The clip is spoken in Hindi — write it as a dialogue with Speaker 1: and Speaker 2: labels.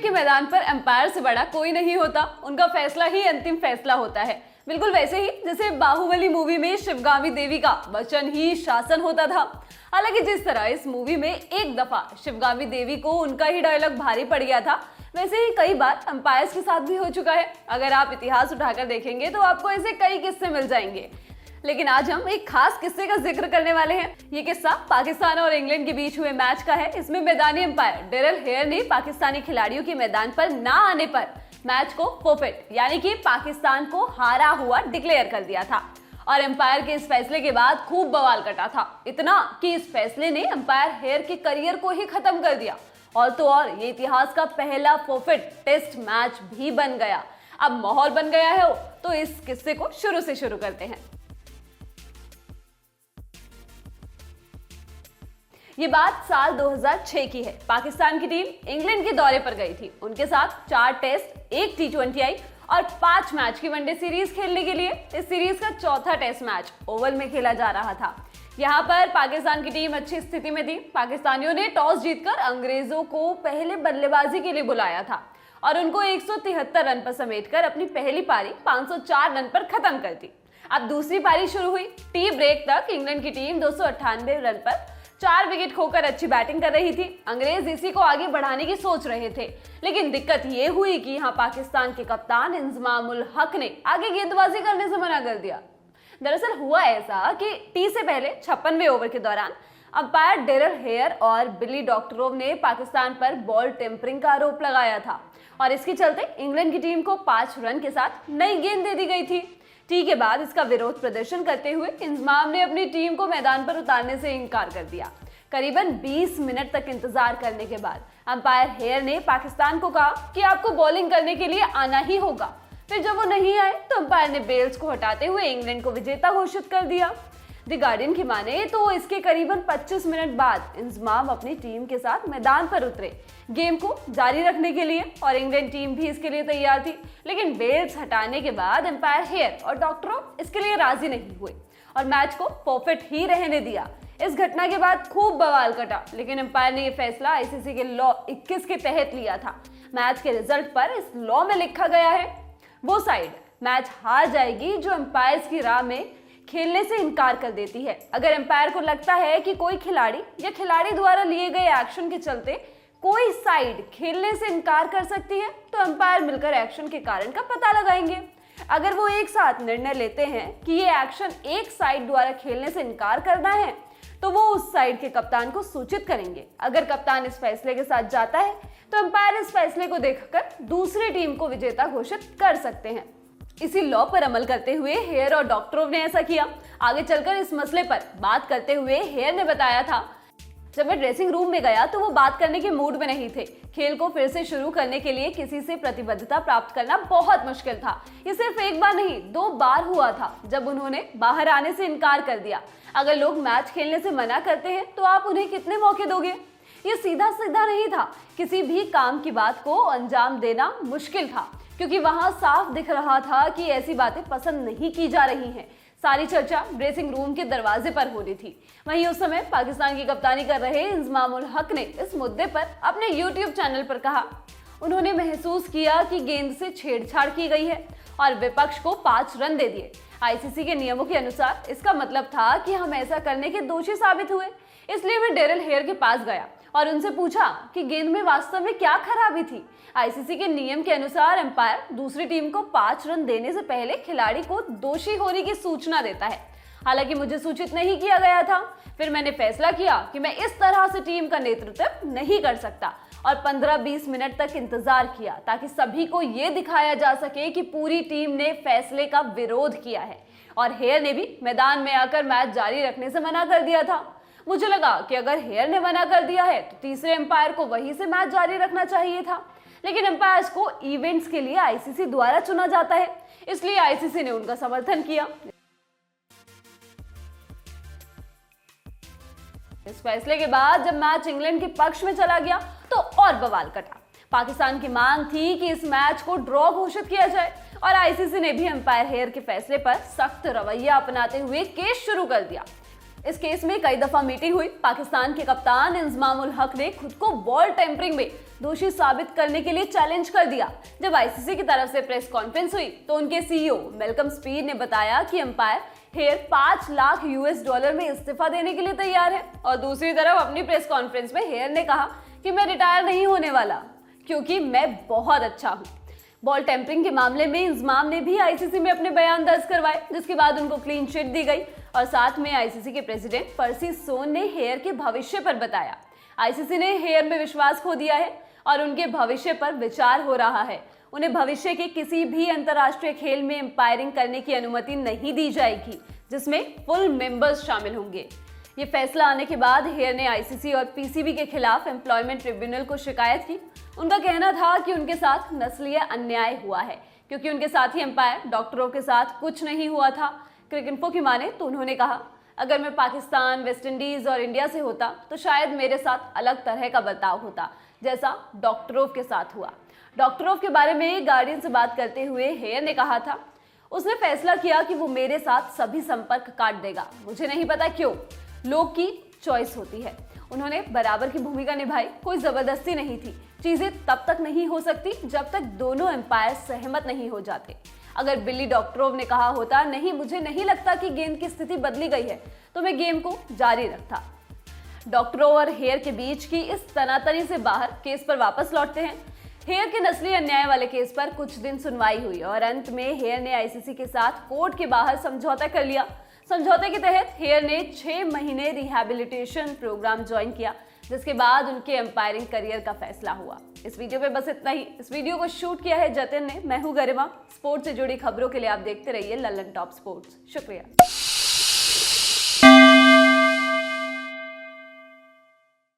Speaker 1: क्रिकेट के मैदान पर अंपायर से बड़ा कोई नहीं होता, उनका फैसला ही अंतिम फैसला होता है। बिल्कुल वैसे ही जैसे बाहुबली मूवी में शिवगामी देवी का वचन ही शासन होता था। हालांकि जिस तरह इस मूवी में एक दफा शिवगामी देवी को उनका ही डायलॉग भारी पड़ गया था, वैसे ही कई बार अंपायर्स के साथ भी हो चुका है। अगर आप इतिहास उठाकर देखेंगे तो आपको ऐसे कई किस्से मिल जाएंगे, लेकिन आज हम एक खास किस्से का जिक्र करने वाले हैं। ये किस्सा पाकिस्तान और इंग्लैंड के बीच हुए मैच का है। इसमें मैदानी अंपायर डेरिल हेयर ने पाकिस्तानी खिलाड़ियों के मैदान पर ना आने पर मैच को फोर्फेट यानी कि पाकिस्तान को हारा हुआ डिक्लेयर कर दिया था। और अंपायर के इस फैसले के बाद खूब बवाल कटा था, इतना कि इस फैसले ने अंपायर हेयर के करियर को ही खत्म कर दिया। और तो और ये इतिहास का पहला फोर्फेट टेस्ट मैच भी बन गया। अब माहौल बन गया है तो इस किस्से को शुरू से शुरू करते हैं। ये बात साल 2006 की है। पाकिस्तान की टीम इंग्लैंड के दौरे पर गई थी। उनके साथ 4 टेस्ट, 1 T20 आई और 5 मैच की वनडे सीरीज खेलने के लिए इस सीरीज का चौथा टेस्ट मैच ओवल में खेला जा रहा था। यहाँ पर पाकिस्तान की टीम अच्छी स्थिति में थी। पाकिस्तानियों ने टॉस जीतकर अंग्रेजों को पहले बल्लेबाजी के लिए बुलाया था और उनको 173 रन पर समेटकर अपनी पहली पारी 504 रन पर खत्म कर दी। अब दूसरी पारी शुरू हुई। टी ब्रेक तक इंग्लैंड की टीम 298 रन पर 4 विकेट खोकर अच्छी बैटिंग कर रही थी। अंग्रेज इसी को आगे बढ़ाने की सोच रहे थे, लेकिन दिक्कत ये हुई कि यहाँ पाकिस्तान के कप्तान इंजमामुल हक ने आगे गेंदबाजी करने से मना कर दिया। दरअसल हुआ ऐसा कि टी से पहले 56वें ओवर के दौरान अंपायर डेरिल हेयर और बिली डॉक्टरोव ने पाकिस्तान पर बॉल टेम्परिंग का आरोप लगाया था और इसके चलते इंग्लैंड की टीम को 5 रन के साथ नई गेंद दे दी गई थी। टी के बाद इसका विरोध प्रदर्शन करते हुए इंजमाम ने अपनी टीम को मैदान पर उतारने से इनकार कर दिया। करीबन 20 मिनट तक इंतजार करने के बाद अंपायर हेयर ने पाकिस्तान को कहा कि आपको बॉलिंग करने के लिए आना ही होगा। फिर जब वो नहीं आए तो अंपायर ने बेल्स को हटाते हुए इंग्लैंड को विजेता घोषित कर दिया। द गार्डियन की माने तो इसके करीबन 25 मिनट बाद इंजमाम अपनी टीम के साथ मैदान पर उतरे गेम को जारी रखने के लिए और इंग्लैंड टीम भी इसके लिए तैयार थी। लेकिन बेल्स हटाने के बाद अंपायर हेयर और डॉक्टरोव इसके लिए राजी नहीं हुए और मैच को फोर्फेट ही रहने दिया। इस घटना के बाद खूब बवाल कटा, लेकिन अंपायर ने यह फैसला आईसीसी के लॉ 21 के तहत लिया था। मैच के रिजल्ट पर इस लॉ में लिखा गया है वो साइड मैच हार जाएगी जो अंपायर्स की राह में खेलने से इनकार कर देती है। अगर अंपायर को लगता है कि कोई खिलाड़ी या खिलाड़ी द्वारा लिए गए एक्शन के चलते कोई साइड खेलने से इनकार कर सकती है तो अंपायर मिलकर एक्शन के कारण का पता लगाएंगे। अगर वो एक साथ निर्णय लेते हैं कि ये एक्शन एक साइड द्वारा खेलने से इनकार करना है तो वो उस साइड के कप्तान को सूचित करेंगे। अगर कप्तान इस फैसले के साथ जाता है तो अंपायर इस फैसले को देखकर दूसरी टीम को विजेता घोषित कर सकते हैं। इसी लॉ पर अमल करते हुए हेयर और डॉक्टरोव ने ऐसा किया। आगे चलकर इस मसले पर बात करते हुए हेयर ने बताया था, जब मैं ड्रेसिंग रूम में गया तो वो बात करने के मूड में नहीं थे। खेल को फिर से शुरू करने के लिए किसी से प्रतिबद्धता प्राप्त करना बहुत मुश्किल था। ये सिर्फ एक बार नहीं 2 बार हुआ था जब उन्होंने बाहर आने से इनकार कर दिया। अगर लोग मैच खेलने से मना करते हैं तो आप उन्हें कितने मौके दोगे? ये सीधा सीधा नहीं था। किसी भी काम की बात को अंजाम देना मुश्किल था क्योंकि वहां साफ दिख रहा था कि ऐसी बातें पसंद नहीं की जा रही हैं। सारी चर्चा ड्रेसिंग रूम के दरवाजे पर हो रही थी। वहीं उस समय पाकिस्तान की कप्तानी कर रहे इंजमामुल हक ने इस मुद्दे पर अपने YouTube चैनल पर कहा, उन्होंने महसूस किया कि गेंद से छेड़छाड़ की गई है और विपक्ष को 5 रन दे दिए। आईसीसी के नियमों के अनुसार इसका मतलब था कि हम ऐसा करने के दोषी साबित हुए। इसलिए मैं डेरिल हेयर के पास गया और उनसे पूछा कि गेंद में वास्तव में क्या खराबी थी। आईसीसी के नियम के अनुसार अंपायर दूसरी टीम को 5 रन देने से पहले खिलाड़ी को दोषी होने की सूचना देता है। हालांकि मुझे सूचित नहीं किया गया था। फिर मैंने फैसला किया कि मैं इस तरह से टीम का नेतृत्व नहीं कर सकता और 15-20 मिनट तक इंतजार किया ताकि सभी को ये दिखाया जा सके कि पूरी टीम ने फैसले का विरोध किया है। और हेयर ने भी मैदान में आकर मैच जारी रखने से मना कर दिया था। मुझे लगा कि अगर हेयर ने मना कर दिया है तो तीसरे अंपायर को वहीं से मैच जारी रखना चाहिए था। लेकिन अंपायर्स को इवेंट्स के लिए आईसीसी द्वारा चुना जाता है, इसलिए आईसीसी ने उनका समर्थन किया। इस फैसले के बाद जब मैच इंग्लैंड के पक्ष में चला गया तो और बवाल कटा। पाकिस्तान की मांग थी कि इस मैच को ड्रॉ घोषित किया जाए और आईसीसी ने भी अंपायर हेयर के फैसले पर सख्त रवैया अपनाते हुए केस शुरू कर दिया। इस केस में कई दफा मीटिंग हुई। पाकिस्तान के कप्तान इंजमाम उल हक ने खुद को बॉल टेम्परिंग में दोषी साबित करने के लिए चैलेंज कर दिया। जब आईसीसी की तरफ से प्रेस कॉन्फ्रेंस हुई तो उनके सीईओ मैल्कम स्पीड ने बताया कि अंपायर हेयर $5 लाख में इस्तीफा देने के लिए तैयार है। और दूसरी तरफ अपनी प्रेस कॉन्फ्रेंस में हेयर ने कहा कि मैं रिटायर नहीं होने वाला क्योंकि मैं बहुत अच्छा हूं। बॉल टेम्परिंग के मामले में इंजमाम ने भी आईसीसी में अपने बयान दर्ज करवाए, जिसके बाद उनको क्लीन चिट दी गई और साथ में आईसीसी के प्रेसिडेंट पर्सी सोन ने हेयर के भविष्य पर बताया। आईसीसी ने हेयर में विश्वास खो दिया है और उनके भविष्य पर विचार हो रहा है। उन्हें भविष्य के किसी भी अंतर्राष्ट्रीय खेल में एम्पायरिंग करने की अनुमति नहीं दी जाएगी, जिसमें फुल मेंबर्स शामिल होंगे। ये फैसला आने के बाद हेयर ने आईसीसी और पीसीबी के खिलाफ एम्प्लॉयमेंट ट्रिब्यूनल को शिकायत की। उनका कहना था कि उनके साथ नस्लीय अन्याय हुआ है क्योंकि उनके साथी एम्पायर डॉक्टरों के साथ कुछ नहीं हुआ था। क्रिकइंफो की माने तो उन्होंने कहा, अगर मैं पाकिस्तान, वेस्ट इंडीज और इंडिया से होता तो शायद मेरे साथ अलग तरह का बर्ताव होता, जैसा डॉक्टरों के साथ हुआ। डॉक्टरों के बारे में गार्डियन से बात करते हुए हेयर ने कहा था, उसने फैसला किया कि वो मेरे साथ सभी संपर्क काट देगा। मुझे नहीं पता क्यों, लोग की चॉइस होती है। उन्होंने बराबर की भूमिका निभाई, कोई जबरदस्ती नहीं थी। चीजें तब तक नहीं हो सकती जब तक दोनों एम्पायर सहमत नहीं हो जाते। अगर बिली डॉक्टरोव ने कहा होता, नहीं मुझे नहीं लगता कि गेंद की स्थिति बदली गई है, तो मैं गेम को जारी रखता। डॉक्टरोव और हेयर के बीच की इस तनातनी से बाहर केस पर वापस लौटते हैं। हेयर के नस्ली अन्याय वाले केस पर कुछ दिन सुनवाई हुई और अंत में हेयर ने आईसीसी के साथ कोर्ट के बाहर समझौता कर लिया। समझौते के तहत हेयर ने 6 महीने रिहैबिलिटेशन प्रोग्राम ज्वाइन किया, जिसके बाद उनके एम्पायरिंग करियर का फैसला हुआ। इस वीडियो में बस इतना ही। इस वीडियो को शूट किया है जतिन ने। मैं हूं गरिमा। स्पोर्ट्स से जुड़ी खबरों के लिए आप देखते रहिए लल्लन टॉप स्पोर्ट्स। शुक्रिया।